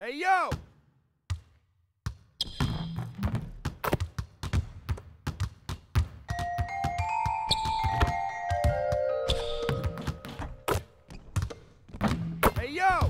Hey, yo! Hey, yo!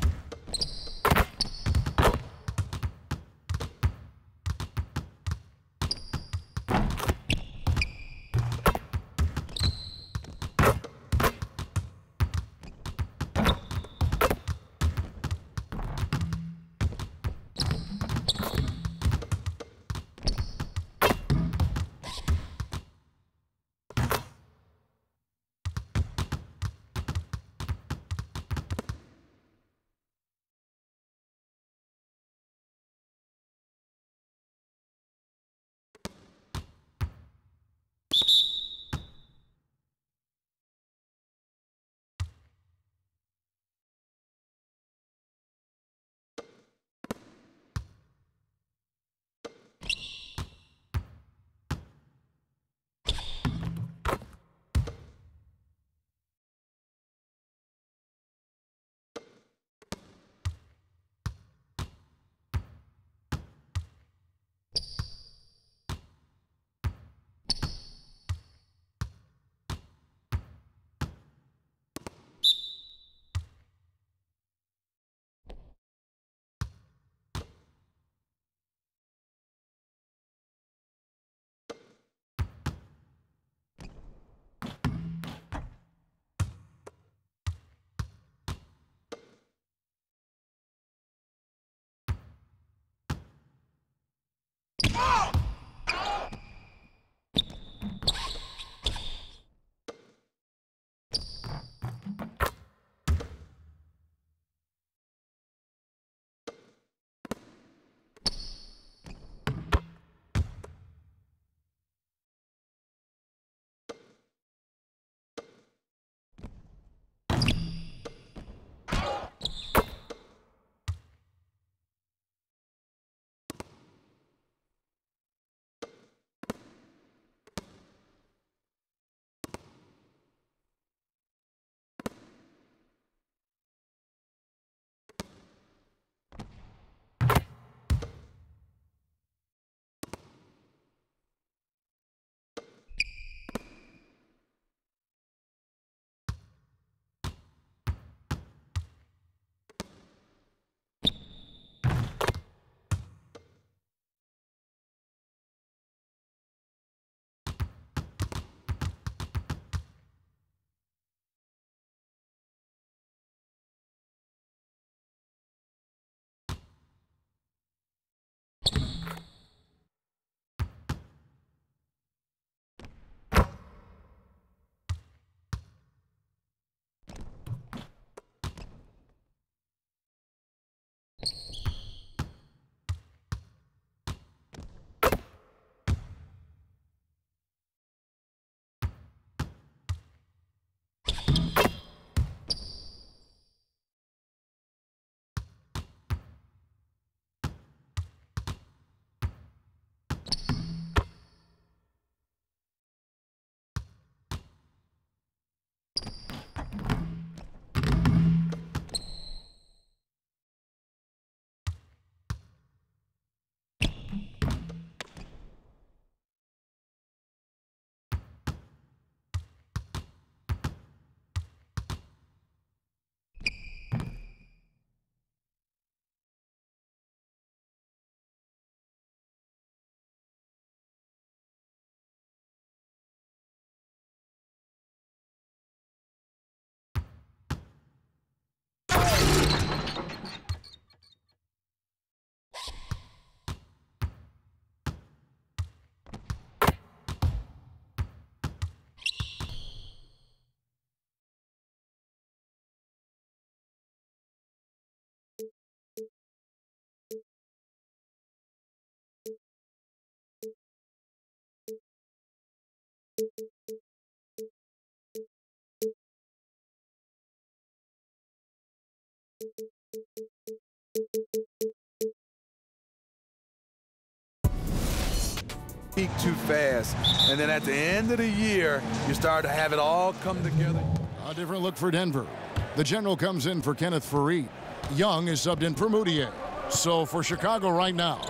Peak too fast, and then at the end of the year, you start to have it all come together. A different look for Denver. The general comes in for Kenneth Faried. Young is subbed in for Moutier. So for Chicago right now,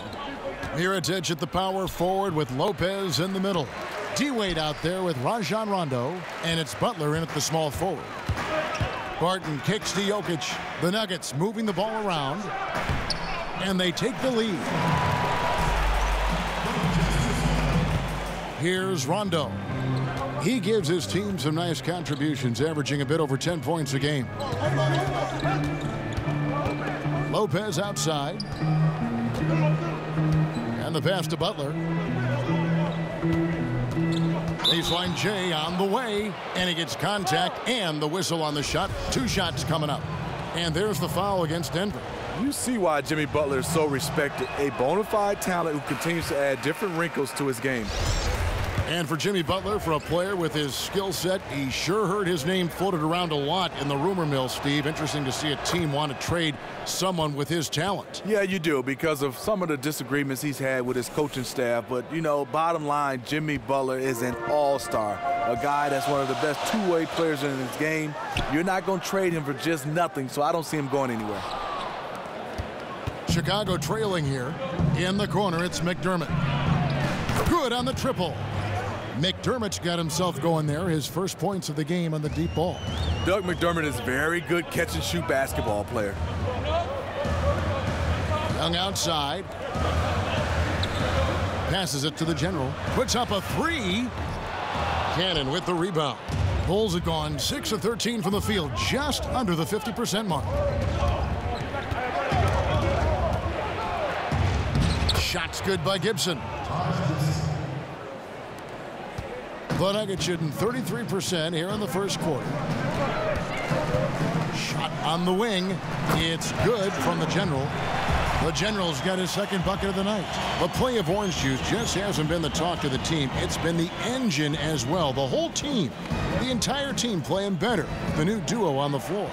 Mirotic at the power forward with Lopez in the middle. D-Wade out there with Rajon Rondo, and it's Butler in at the small forward. Barton kicks to Jokic. The Nuggets moving the ball around, and they take the lead. Here's Rondo. He gives his team some nice contributions, averaging a bit over 10 points a game. Lopez outside. And the pass to Butler. Baseline Jay on the way, and he gets contact and the whistle on the shot. 2 shots coming up. And there's the foul against Denver. You see why Jimmy Butler is so respected. A bona fide talent who continues to add different wrinkles to his game. And for Jimmy Butler, for a player with his skill set, he sure heard his name floated around a lot in the rumor mill, Steve. Interesting to see a team want to trade someone with his talent. Yeah, you do, because of some of the disagreements he's had with his coaching staff. But, you know, bottom line, Jimmy Butler is an all-star, a guy that's one of the best two-way players in his game. You're not going to trade him for just nothing, so I don't see him going anywhere. Chicago trailing here. In the corner, it's McDermott. Good on the triple. McDermott's got himself going there, his first points of the game on the deep ball. Doug McDermott is a very good catch-and-shoot basketball player. Young outside. Passes it to the general. Puts up a 3. Cannon with the rebound. Bulls have gone 6 of 13 from the field, just under the 50% mark. Shots good by Gibson. The Nuggets shooting 33% here in the first quarter. Shot on the wing. It's good from the general. The general's got his second bucket of the night. The play of Orange Juice just hasn't been the talk of the team. It's been the engine as well. The whole team, the entire team playing better. The new duo on the floor.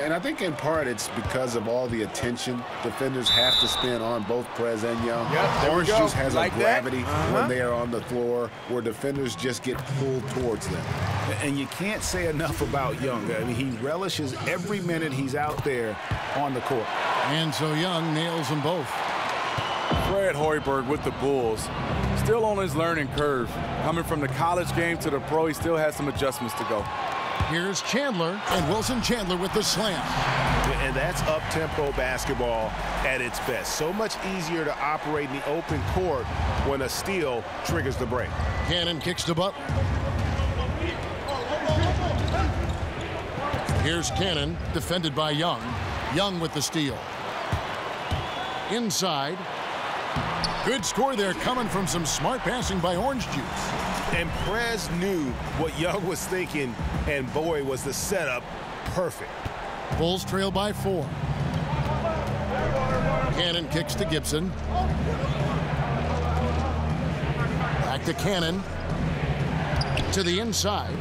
And I think in part it's because of all the attention defenders have to spend on both Prez and Young. Yep, Orange Juice has like a gravity when they are on the floor where defenders just get pulled towards them. And you can't say enough about Young. I mean, he relishes every minute he's out there on the court. And so Young nails them both. Fred Hoiberg with the Bulls. Still on his learning curve. Coming from the college game to the pro, he still has some adjustments to go. Here's Chandler, and Wilson Chandler with the slam. And that's up-tempo basketball at its best. So much easier to operate in the open court when a steal triggers the break. Cannon kicks to Butler. Here's Cannon, defended by Young. Young with the steal. Inside. Good score there, coming from some smart passing by Orange Juice. And Prez knew what Young was thinking, and boy, was the setup perfect. Bulls trail by 4. Cannon kicks to Gibson. Back to Cannon. To the inside.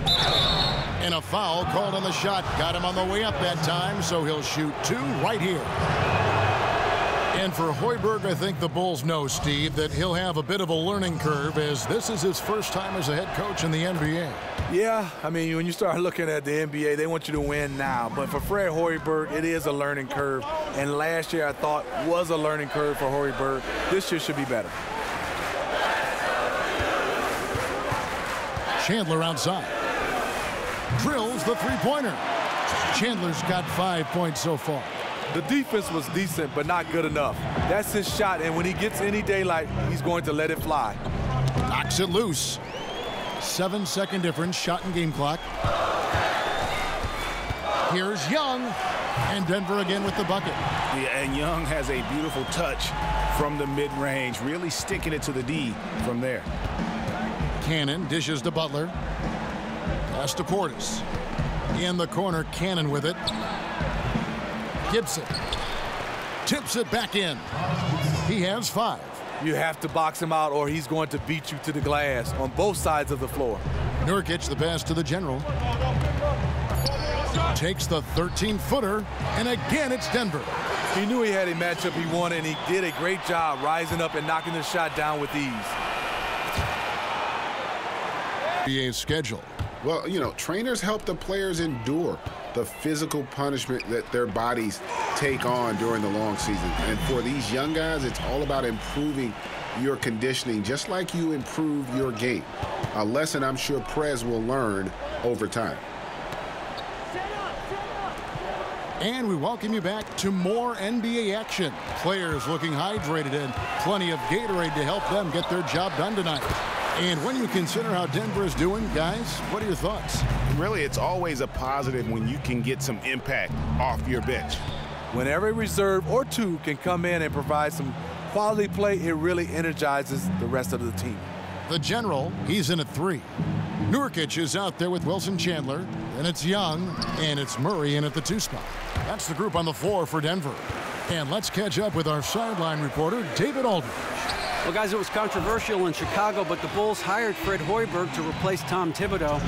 And a foul called on the shot. Got him on the way up that time, so he'll shoot 2 right here. And for Hoiberg, I think the Bulls know, Steve, that he'll have a bit of a learning curve, as this is his first time as a head coach in the NBA. Yeah, I mean, when you start looking at the NBA, they want you to win now. But for Fred Hoiberg, it is a learning curve. And last year, I thought, was a learning curve for Hoiberg. This year should be better. Chandler outside. Drills the three-pointer. Chandler's got 5 points so far. The defense was decent, but not good enough. That's his shot, and when he gets any daylight, he's going to let it fly. Knocks it loose. 7-second difference, shot and game clock. Here's Young, and Denver again with the bucket. Yeah, and Young has a beautiful touch from the mid-range, really sticking it to the D from there. Cannon dishes to Butler. Pass to Portis. In the corner, Cannon with it. Gibson tips it back in. He has 5. You have to box him out, or he's going to beat you to the glass on both sides of the floor. Nurkic, the pass to the general. Takes the 13-footer, and again it's Denver. He knew he had a matchup he wanted, and he did a great job rising up and knocking the shot down with ease. NBA's schedule. Well, you know, trainers help the players endure the physical punishment that their bodies take on during the long season. And for these young guys, it's all about improving your conditioning, just like you improve your game. A lesson I'm sure Prez will learn over time. And we welcome you back to more NBA action. Players looking hydrated and plenty of Gatorade to help them get their job done tonight. And when you consider how Denver is doing, guys, what are your thoughts? Really, it's always a positive when you can get some impact off your bench. When every reserve or two can come in and provide some quality play, it really energizes the rest of the team. The General, he's in at 3. Nurkic is out there with Wilson Chandler. Then it's Young, and it's Murray in at the 2 spot. That's the group on the floor for Denver. And let's catch up with our sideline reporter, David Aldridge. Well, guys, it was controversial in Chicago, but the Bulls hired Fred Hoiberg to replace Tom Thibodeau.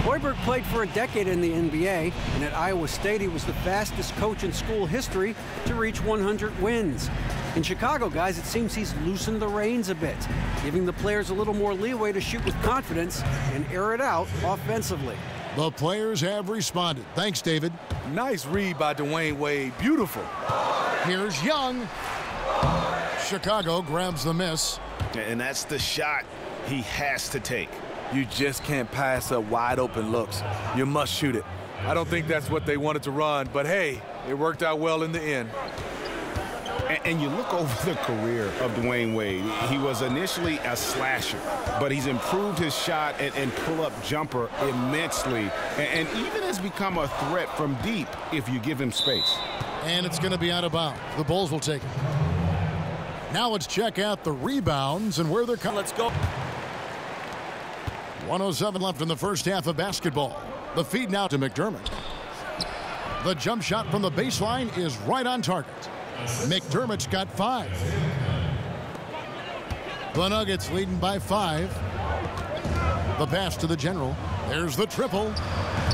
Hoiberg played for a decade in the NBA, and at Iowa State, he was the fastest coach in school history to reach 100 wins. In Chicago, guys, it seems he's loosened the reins a bit, giving the players a little more leeway to shoot with confidence and air it out offensively. The players have responded. Thanks, David. Nice read by Dwayne Wade. Beautiful. Here's Young. Chicago grabs the miss. And that's the shot he has to take. You just can't pass up wide open looks. You must shoot it. I don't think that's what they wanted to run, but hey, it worked out well in the end. And you look over the career of Dwayne Wade. He was initially a slasher, but he's improved his shot and pull-up jumper immensely, and even has become a threat from deep if you give him space. And it's going to be out of bounds. The Bulls will take it. Now let's check out the rebounds and where they're coming. Let's go. 1:07 left in the first half of basketball. The feed now to McDermott. The jump shot from the baseline is right on target. McDermott's got 5. The Nuggets leading by 5. The pass to the General. There's the triple.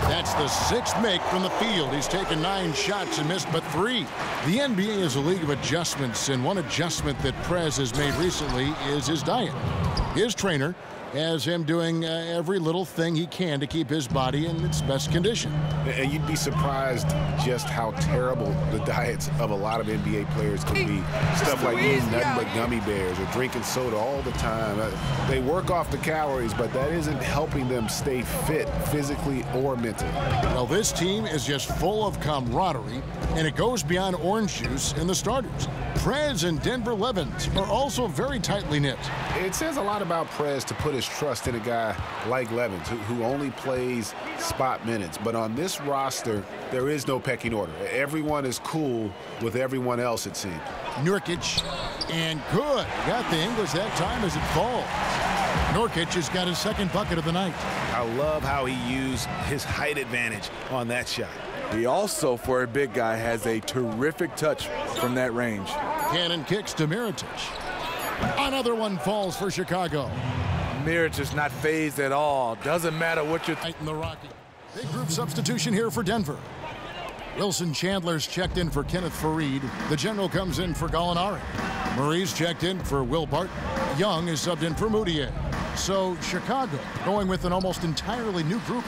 That's the 6th make from the field. He's taken 9 shots and missed but 3. The NBA is a league of adjustments, and one adjustment that Prez has made recently is his diet. His trainer has him doing every little thing he can to keep his body in its best condition. And you'd be surprised just how terrible the diets of a lot of NBA players can be. Stuff like eating nothing but gummy bears or drinking soda all the time. They work off the calories, but that isn't helping them stay fit physically or mentally. Well, this team is just full of camaraderie, and it goes beyond orange juice and the starters. Prez and Denver Levens are also very tightly knit. It says a lot about Prez to put his trust in a guy like Levens, who only plays spot minutes. But on this roster, there is no pecking order. Everyone is cool with everyone else, it seems. Nurkic, and good. Got the English that time as it falls. Nurkic has got his 2nd bucket of the night. I love how he used his height advantage on that shot. He also, for a big guy, has a terrific touch from that range. Cannon kicks to Mirotic. Another one falls for Chicago. Mirotic is not phased at all. Doesn't matter what you're... In the Rocky. Big group substitution here for Denver. Wilson Chandler's checked in for Kenneth Faried. The General comes in for Gallinari. Murray's checked in for Will Barton. Young is subbed in for Moutier. So Chicago going with an almost entirely new group.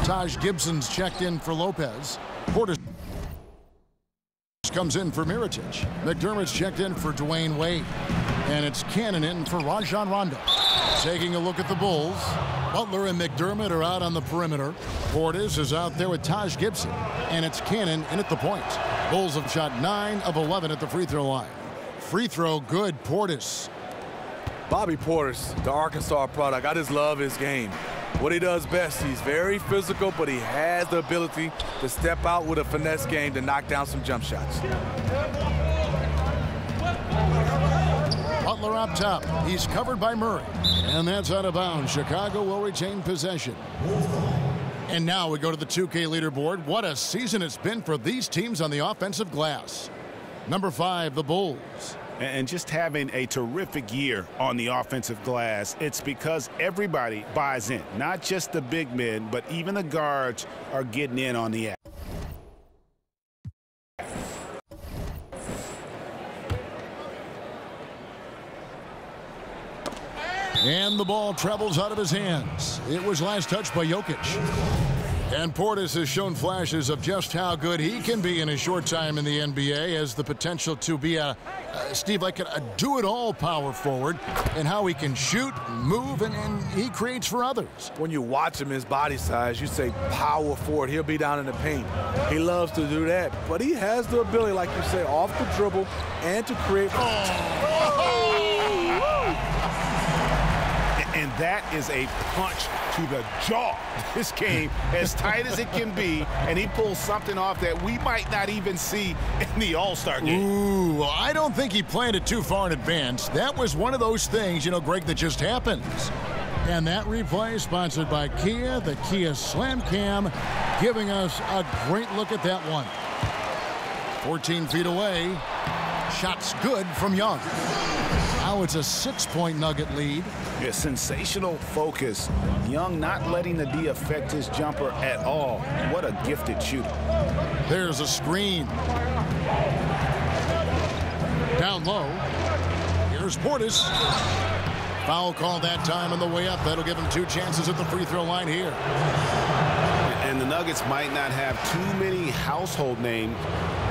Taj Gibson's checked in for Lopez. Portis comes in for Mirotic. McDermott's checked in for Dwayne Wade. And it's Cannon in for Rajon Rondo. Taking a look at the Bulls. Butler and McDermott are out on the perimeter. Portis is out there with Taj Gibson. And it's Cannon in at the point. Bulls have shot 9 of 11 at the free throw line. Free throw good, Portis. Bobby Portis, the Arkansas product. I just love his game. What he does best, he's very physical, but he has the ability to step out with a finesse game to knock down some jump shots. Butler up top. He's covered by Murray. And that's out of bounds. Chicago will retain possession. And now we go to the 2K leaderboard. What a season it's been for these teams on the offensive glass. Number 5, the Bulls. And just having a terrific year on the offensive glass, it's because everybody buys in. Not just the big men, but even the guards are getting in on the act. And the ball travels out of his hands. It was last touched by Jokic. And Portis has shown flashes of just how good he can be in a short time in the NBA, has the potential to be a do-it-all power forward, and how he can shoot, move, and he creates for others. When you watch him, his body size, you say power forward. He'll be down in the paint. He loves to do that, but he has the ability, like you say, off the dribble and to create. And that is a punch to the jaw. This game, as tight as it can be, and he pulls something off that we might not even see in the All-Star game. Ooh, well, I don't think he planned it too far in advance. That was one of those things, Greg, that just happens. And that replay, sponsored by Kia, the Kia Slam Cam, giving us a great look at that one. 14 feet away. Shots good from Young. Now it's a 6-point Nugget lead. Yeah, sensational focus. Young not letting the D affect his jumper at all. What a gifted shooter. There's a screen. Down low. Here's Portis. Foul call that time on the way up. That'll give him 2 chances at the free throw line here. And the Nuggets might not have too many household names,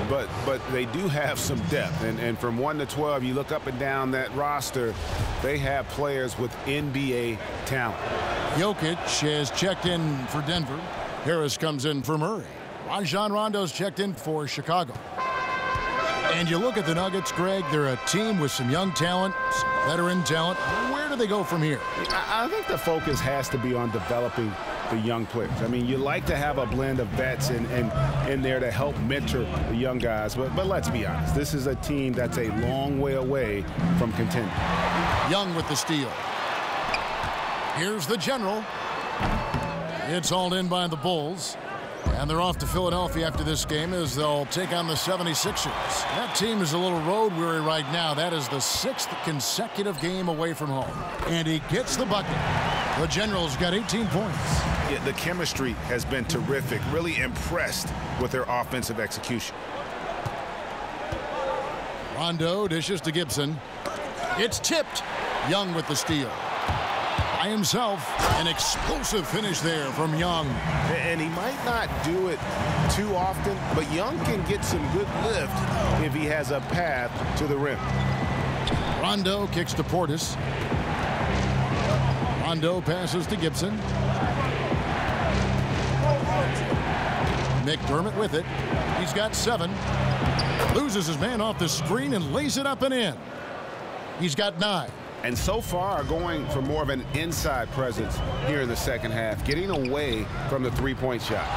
but they do have some depth. And from 1 to 12, you look up and down that roster, they have players with NBA talent. Jokic has checked in for Denver. Harris comes in for Murray. Rajon Rondo's checked in for Chicago. And you look at the Nuggets, Greg, they're a team with some young talent, some veteran talent. Where do they go from here? I think the focus has to be on developing the young players. I mean, you like to have a blend of vets in there to help mentor the young guys. But let's be honest, this is a team that's a long way away from contending. Young with the steal. Here's the general. It's hauled in by the Bulls. And they're off to Philadelphia after this game as they'll take on the 76ers. That team is a little road weary right now. That is the 6th consecutive game away from home. And he gets the bucket. The General's got 18 points. Yeah, the chemistry has been terrific. Really impressed with their offensive execution. Rondo dishes to Gibson. It's tipped. Young with the steal. By himself, an explosive finish there from Young. And he might not do it too often, but Young can get some good lift if he has a path to the rim. Rondo kicks to Portis. Rondo passes to Gibson. McDermott with it. He's got 7. Loses his man off the screen and lays it up and in. He's got 9. And so far, going for more of an inside presence here in the second half, getting away from the three-point shot.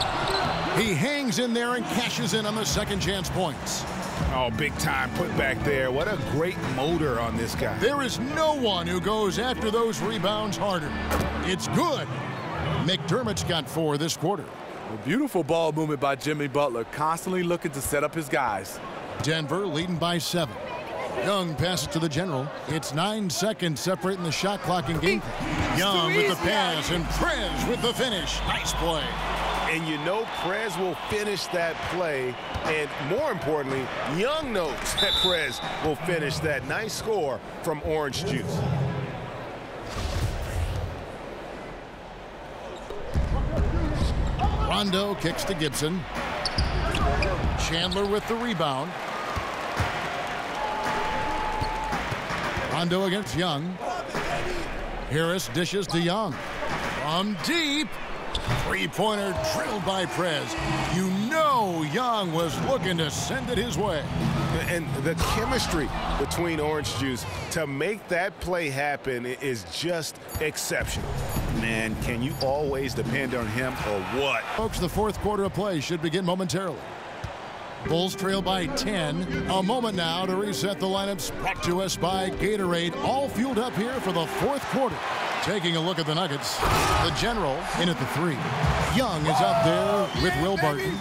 He hangs in there and cashes in on the second chance points. Oh, big time put back there. What a great motor on this guy. There is no one who goes after those rebounds harder. It's good. McDermott's got 4 this quarter. A beautiful ball movement by Jimmy Butler, constantly looking to set up his guys. Denver leading by 7. Young passes to the general. It's 9 seconds separating the shot clock and game. Young with the pass and Prez with the finish. Nice play. And you know Prez will finish that play. And more importantly, Young knows that Prez will finish that. Nice score from Orange Juice. Rondo kicks to Gibson. Chandler with the rebound. Rondo against Young. Harris dishes to Young. From deep. Three-pointer drilled by Prez. You know Young was looking to send it his way. And the chemistry between Orange Juice to make that play happen is just exceptional. Man, can you always depend on him or what? Folks, the fourth quarter of play should begin momentarily. Bulls trail by 10. A moment now to reset the lineups. Brought to us by Gatorade. All fueled up here for the fourth quarter. Taking a look at the Nuggets. The general in at the 3. Young is up there with Will Barton.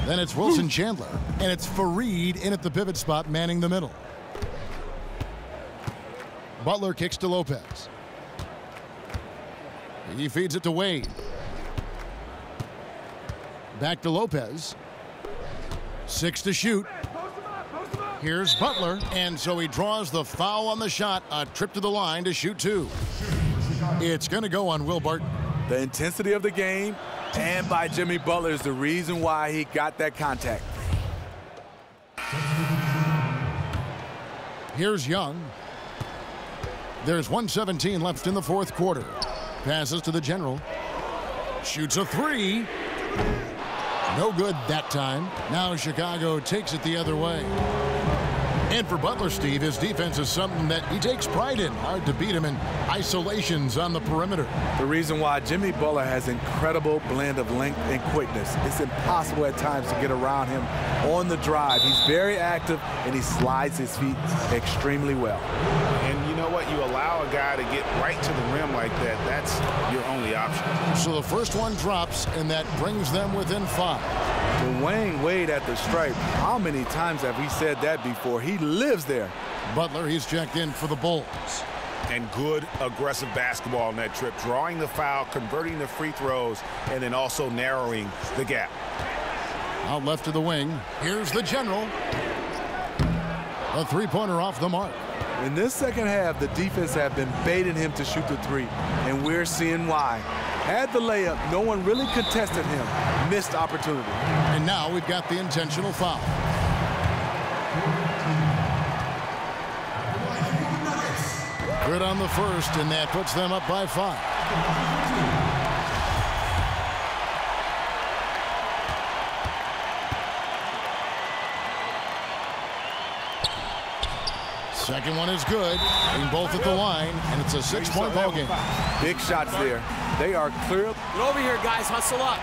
Then it's Wilson Chandler. And it's Fareed in at the pivot spot, manning the middle. Butler kicks to Lopez. He feeds it to Wade. Back to Lopez. 6 to shoot. Here's Butler, and so he draws the foul on the shot. A trip to the line to shoot 2. It's going to go on Will Barton. The intensity of the game And by Jimmy Butler is the reason why he got that contact. Here's Young. There's 1:17 left in the fourth quarter. Passes to the general. Shoots a three. No good that time. Now Chicago takes it the other way. And for Butler, Steve, his defense is something that he takes pride in. Hard to beat him in isolations on the perimeter. The reason why Jimmy Butler has incredible blend of length and quickness. It's impossible at times to get around him on the drive. He's very active, and he slides his feet extremely well. And you know what? You allow a guy to get right to the rim like that. That's your only option. So the first one drops, and that brings them within 5. Dwayne Wade at the stripe. How many times have we said that before? He lives there. Butler, he's checked in for the Bulls. And good aggressive basketball on that trip. Drawing the foul, converting the free throws, and then also narrowing the gap. Out left to the wing. Here's the general. A three-pointer off the mark. In this second half, the defense have been baiting him to shoot the three, and we're seeing why. Had the layup, no one really contested him. Missed opportunity. And now we've got the intentional foul. Good on the first, and that puts them up by 5. Second one is good. Being both at the line, and it's a 6-point ball game. Big shots there. They are clear. Get over here, guys. Hustle up.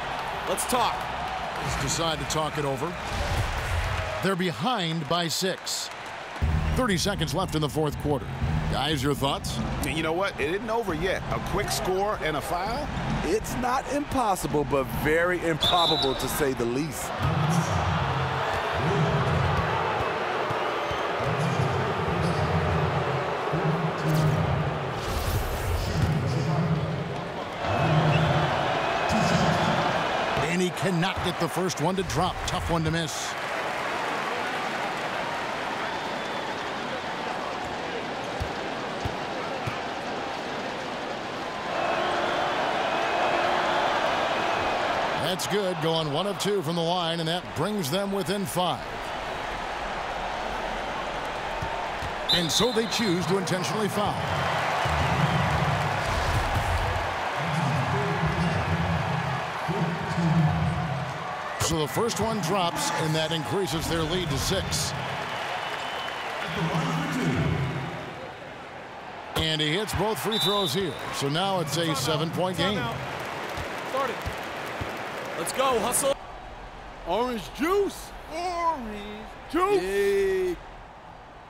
Let's talk. Let's decide to talk it over. They're behind by 6. 30 seconds left in the fourth quarter. Guys, your thoughts? You know what? It isn't over yet. A quick score and a foul? It's not impossible, but very improbable to say the least. And he cannot get the first one to drop. Tough one to miss. That's good, going 1 of 2 from the line, and that brings them within 5. And so they choose to intentionally foul. So the first one drops, and that increases their lead to 6. And he hits both free throws here. So now it's a 7-point game. Start it. Let's go, hustle. Orange juice. Orange juice.